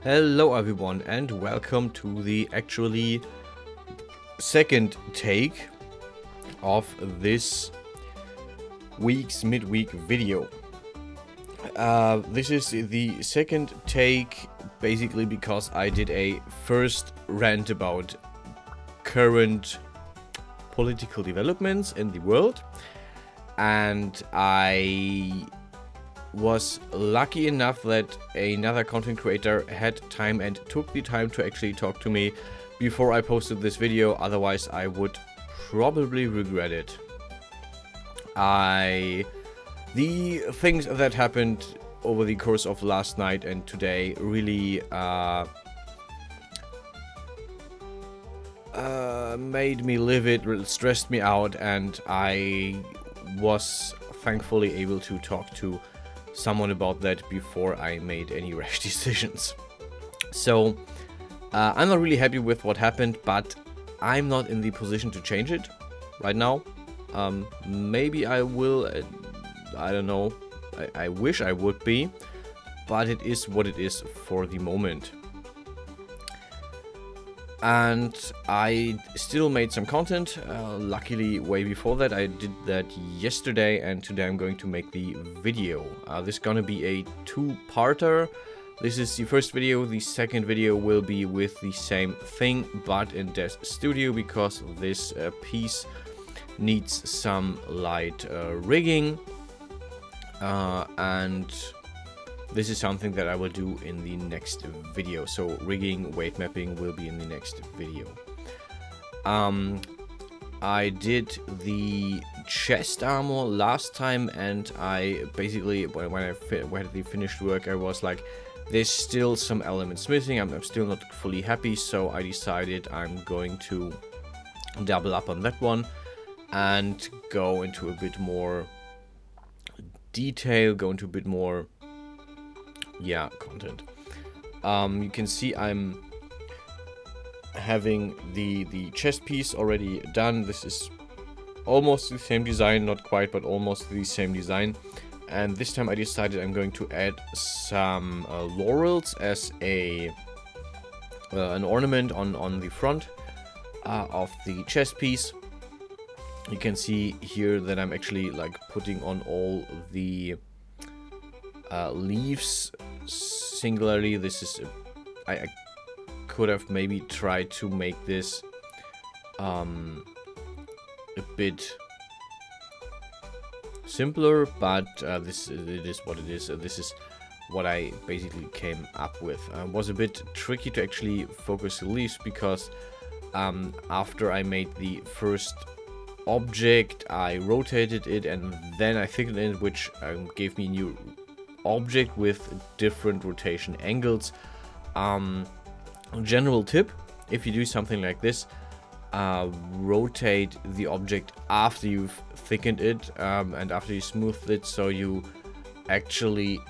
Hello everyone and welcome to the actually second take of this week's midweek video. This is the second take basically because I did a first rant about current political developments in the world, and I was lucky enough that another content creator had time and took the time to actually talk to me before I posted this video. Otherwise I would probably regret it. The things that happened over the course of last night and today really made me livid, stressed me out, and I was thankfully able to talk to someone about that before I made any rash decisions. So I'm not really happy with what happened, but I'm not in the position to change it right now. Maybe I will, I don't know, I wish I would be, but it is what it is for the moment. And I still made some content, luckily way before that. I did that yesterday, and today I'm going to make the video. This is gonna be a two-parter. This is the first video. The second video will be with the same thing, but in Death Studio, because this piece needs some light rigging. And this is something that I will do in the next video. So rigging, weight mapping will be in the next video. I did the chest armor last time, and I basically, when I had the finished work, I was like, there's still some elements missing. I'm still not fully happy, so I decided I'm going to double up on that one and go into a bit more detail, go into a bit more content. You can see I'm having the chest piece already done. This is almost the same design, not quite, but almost the same design. And this time I decided I'm going to add some laurels as an ornament on the front of the chest piece. You can see here that I'm actually like putting on all the leaves singularly. This is I could have maybe tried to make this a bit simpler, but it is what it is. This is what I basically came up with. It was a bit tricky to actually focus the leaves because after I made the first object, I rotated it and then I thickened it, which gave me a new object with different rotation angles. General tip: if you do something like this, rotate the object after you've thickened it and after you smoothed it, so you actually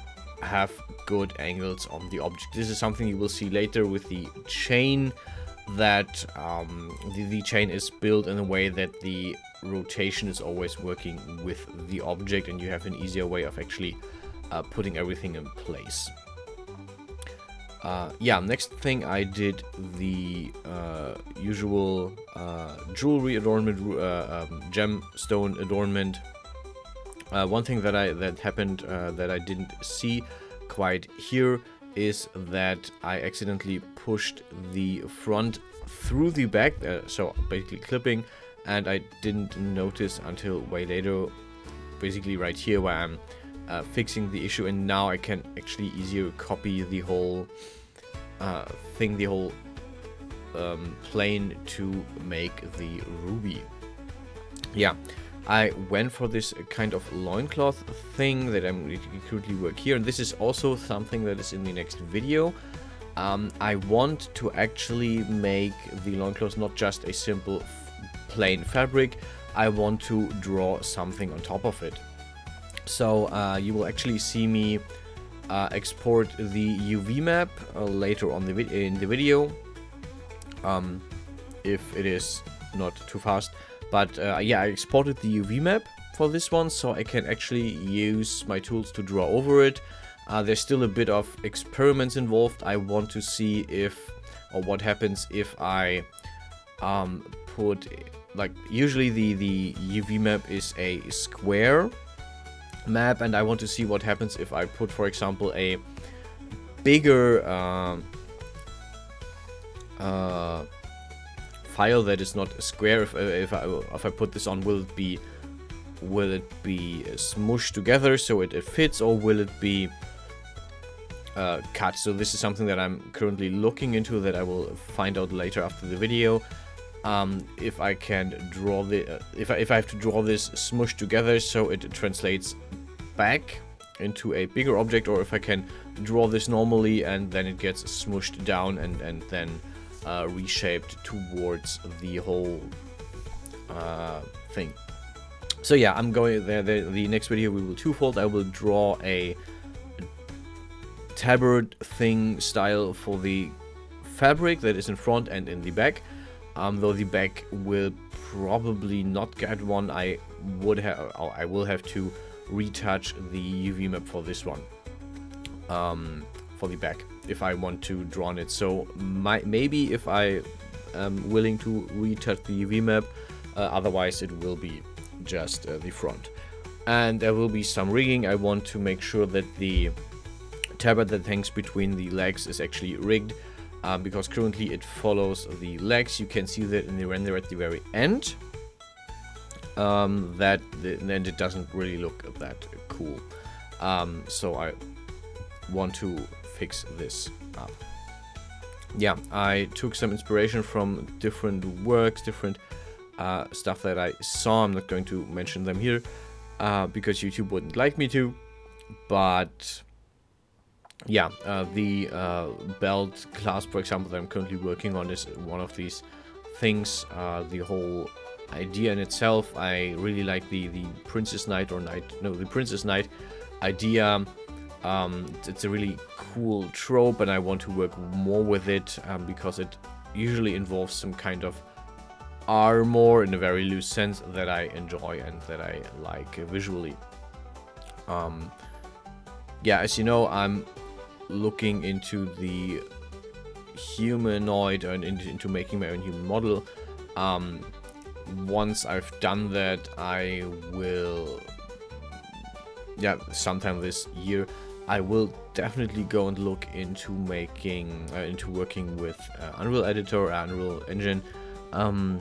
have good angles on the object. This is something you will see later with the chain, that the chain is built in a way that the rotation is always working with the object, and you have an easier way of actually putting everything in place. Next thing, I did the usual jewelry adornment, gemstone adornment. One thing that happened that I didn't see quite here is that I accidentally pushed the front through the back, so basically clipping, and I didn't notice until way later, basically right here where I'm fixing the issue, and now I can actually easier copy the whole thing, the whole plane to make the ruby. I went for this kind of loincloth thing that I'm currently work here, and this is also something that is in the next video. I want to actually make the loincloth not just a simple plain fabric. I want to draw something on top of it. So you will actually see me export the UV map later on in the video, if it is not too fast. But I exported the UV map for this one, so I can actually use my tools to draw over it. There's still a bit of experiments involved. I want to see if, or what happens if I put, like, usually the UV map is a square map, and I want to see what happens if I put, for example, a bigger file that is not a square. If I put this on, will it be smushed together so it fits, or will it be cut? So this is something that I'm currently looking into, that I will find out later after the video. If I can draw the if I have to draw this smushed together so it translates back into a bigger object, or if I can draw this normally and then it gets smushed down and then reshaped towards the whole thing. So yeah, I'm going there. The next video we will twofold. I will draw a tabard thing style for the fabric that is in front and in the back. Though the back will probably not get one. I will have to retouch the UV map for this one, for the back, if I want to draw on it. So maybe if I am willing to retouch the UV map, otherwise it will be just the front. And there will be some rigging. I want to make sure that the tabard that hangs between the legs is actually rigged, because currently it follows the legs. You can see that in the render at the very end. Then it doesn't really look that cool. So I want to fix this up. Yeah, I took some inspiration from different works, different stuff that I saw. I'm not going to mention them here because YouTube wouldn't like me to. But yeah, the belt clasp, for example, that I'm currently working on is one of these things. The whole idea in itself, I really like the Princess Knight the Princess Knight idea. It's a really cool trope, and I want to work more with it because it usually involves some kind of armor in a very loose sense that I enjoy and that I like visually. Yeah, as you know, I'm looking into the humanoid and into making my own human model. Once I've done that, I will, sometime this year, I will definitely go and look into making, into working with Unreal Editor, Unreal Engine. I'm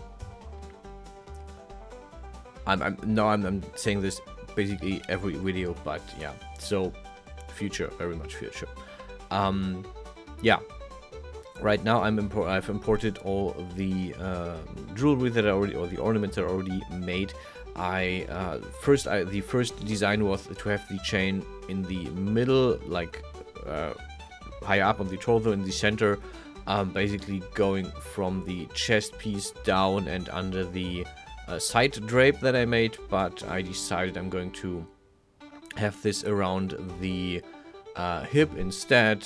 saying this basically every video, but yeah, so future, very much future. Yeah, right now I've imported all the jewelry that I already, or the ornaments that I already made. The first design was to have the chain in the middle, like high up on the torso, in the center, basically going from the chest piece down and under the side drape that I made. But I decided I'm going to have this around the hip instead.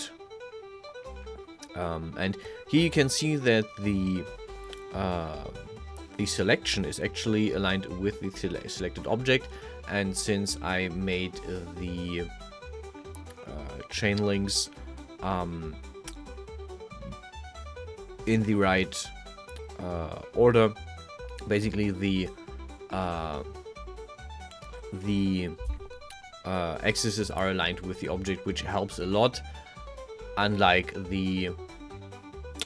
And here you can see that the selection is actually aligned with the selected object, and since I made the chain links in the right order, basically the axes are aligned with the object, which helps a lot, unlike the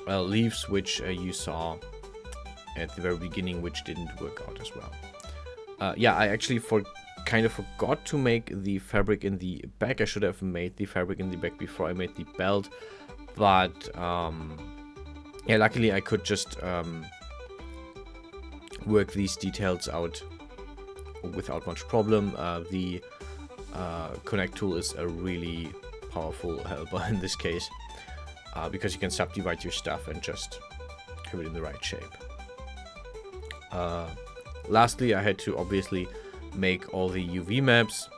leaves which you saw at the very beginning, which didn't work out as well. Yeah, I actually kind of forgot to make the fabric in the back. I should have made the fabric in the back before I made the belt, but yeah, luckily I could just work these details out without much problem. The connect tool is a really powerful helper in this case, because you can subdivide your stuff and just have it in the right shape. Lastly, I had to obviously make all the UV maps.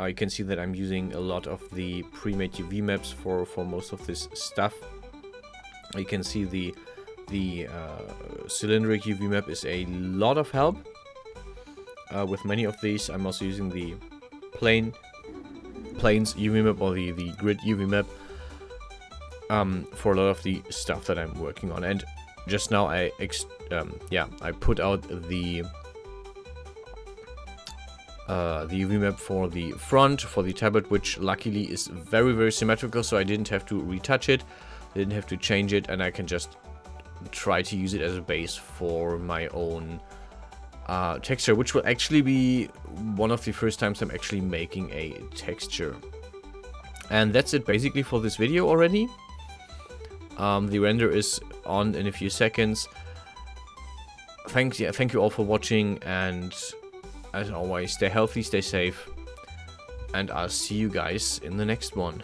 You can see that I'm using a lot of the pre-made UV maps for most of this stuff. You can see the cylindric UV map is a lot of help with many of these. I'm also using the plain planes UV map or the grid UV map for a lot of the stuff that I'm working on. And just now I put out the UV map for the front, for the tablet, which luckily is very, very symmetrical, so I didn't have to retouch it, didn't have to change it, and I can just try to use it as a base for my own texture, which will actually be one of the first times I'm actually making a texture. And that's it basically for this video already. The render is on in a few seconds. Thank you all for watching, and as always, stay healthy, stay safe, and I'll see you guys in the next one.